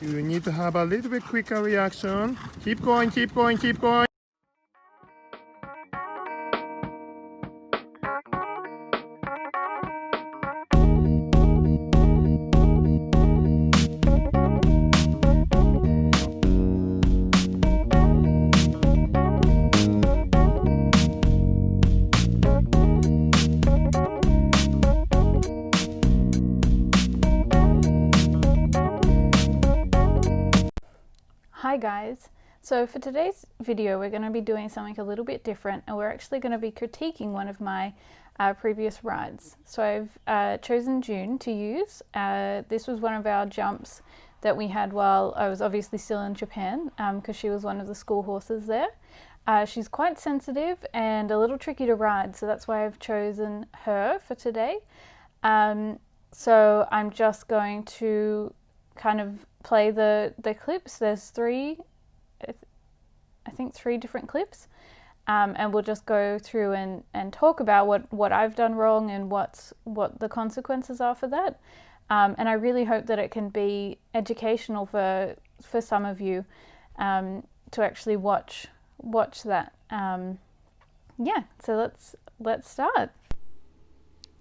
You need to have a little bit quicker reaction. Keep going, keep going, keep going. Hi guys, so for today's video we're going to be doing something a little bit different, and we're actually going to be critiquing one of my previous rides. So I've chosen June to use. This was one of our jumps that we had while I was obviously still in Japan, because she was one of the school horses there. She's quite sensitive and a little tricky to ride, so that's why I've chosen her for today. So I'm just going to kind of play the clips. There's three different clips, and we'll just go through and talk about what I've done wrong and what the consequences are for that. And I really hope that it can be educational for some of you to actually watch that. Yeah, so let's start.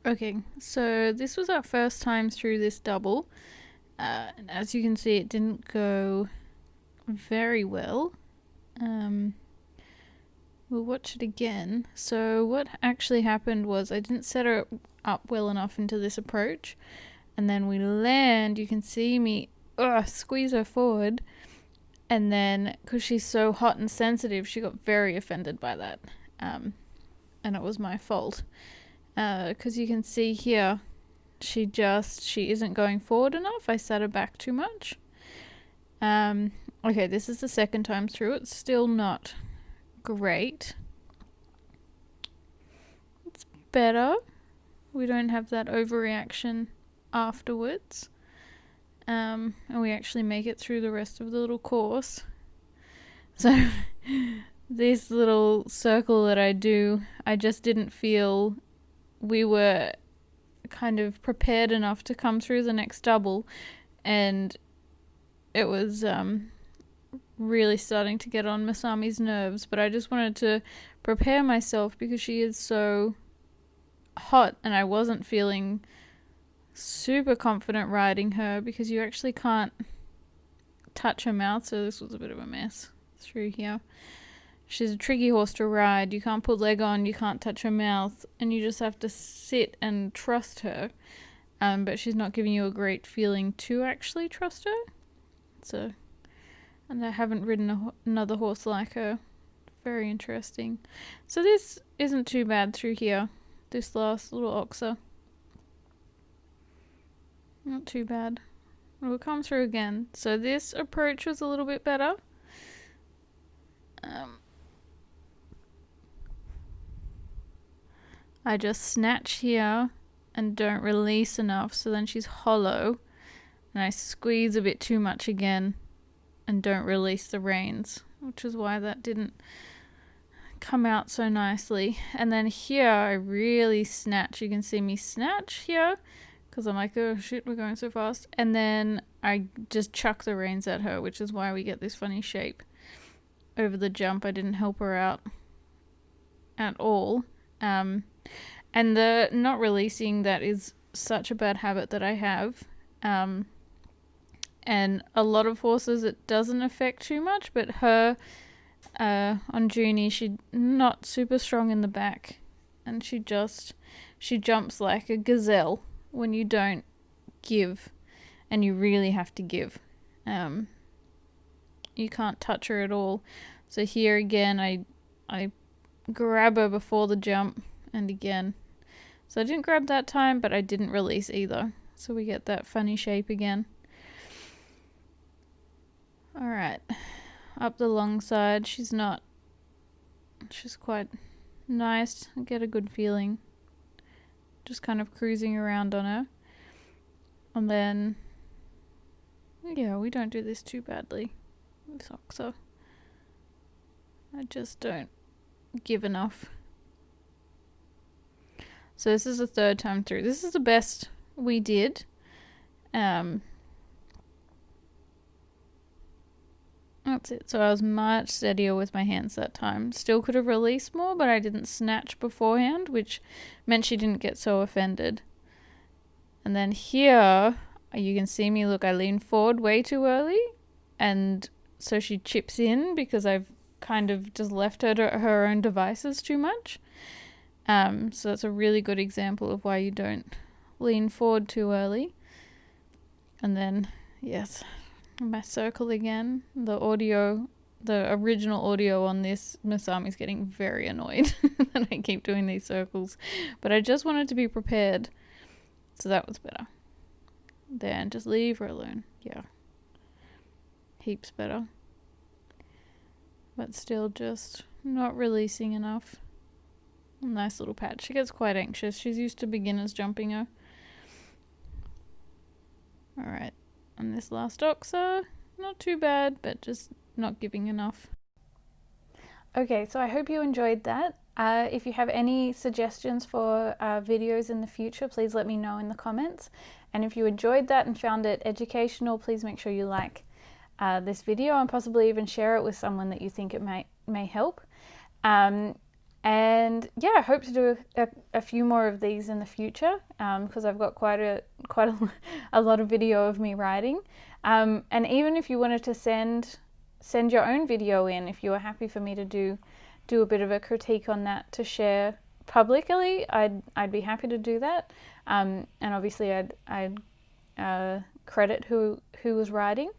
Okay, so this was our first time through this double. And as you can see, it didn't go very well. We'll watch it again. So what actually happened was I didn't set her up well enough into this approach, and then we land. You can see me squeeze her forward, and then because she's so hot and sensitive, she got very offended by that, and it was my fault, because you can see here she isn't going forward enough. I sat her back too much. Okay, this is the second time through. It's still not great. It's better. We don't have that overreaction afterwards. And we actually make it through the rest of the little course. So this little circle that I do, I just didn't feel we were kind of prepared enough to come through the next double, and it was really starting to get on Masami's nerves. But I just wanted to prepare myself because she is so hot, and I wasn't feeling super confident riding her because you actually can't touch her mouth. So this was a bit of a mess through here. She's a tricky horse to ride. You can't put leg on, you can't touch her mouth, and you just have to sit and trust her. But she's not giving you a great feeling to actually trust her. So, and I haven't ridden another horse like her. Very interesting. So this isn't too bad through here. This last little oxer. Not too bad. We'll come through again. So this approach was a little bit better. I just snatch here and don't release enough, so then she's hollow, and I squeeze a bit too much again and don't release the reins, which is why that didn't come out so nicely. And then here I really snatch. You can see me snatch here because I'm like, oh shit, we're going so fast. And then I just chuck the reins at her, which is why we get this funny shape. Over the jump, I didn't help her out at all. And the not releasing, that is such a bad habit that I have. And a lot of horses it doesn't affect too much, but her, on Junie, she's not super strong in the back, and she jumps like a gazelle when you don't give, and you really have to give. You can't touch her at all. So here again, I grab her before the jump, and again. So I didn't grab that time, but I didn't release either. So we get that funny shape again. Alright. Up the long side. She's quite nice. I get a good feeling. Just kind of cruising around on her. And then, yeah, we don't do this too badly. This oxer. I just don't give enough. So this is the third time through. This is the best we did. On That's it. So I was much steadier with my hands that time. Still could have released more, but I didn't snatch beforehand, which meant she didn't get so offended. And then here, you can see me, look, I lean forward way too early, and so she chips in because I've kind of just left her to her own devices too much. So that's a really good example of why you don't lean forward too early. And then, yes, my circle again. The original audio on this Masami's getting very annoyed that I keep doing these circles. But I just wanted to be prepared. So that was better. Then just leave her alone. Yeah. Heaps better. But still just not releasing enough. Nice little patch. She gets quite anxious. She's used to beginners jumping her. Alright. And this last oxa, not too bad, but just not giving enough. Okay, so I hope you enjoyed that. If you have any suggestions for videos in the future, please let me know in the comments. And if you enjoyed that and found it educational, please make sure you like this video and possibly even share it with someone that you think it may help. And yeah, I hope to do a few more of these in the future because I've got quite a lot of video of me riding. And even if you wanted to send your own video in, if you were happy for me to do a bit of a critique on that to share publicly, I'd be happy to do that. And obviously I'd credit who was riding.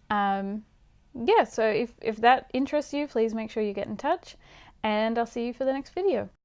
Yeah, so if that interests you, please make sure you get in touch. And I'll see you for the next video.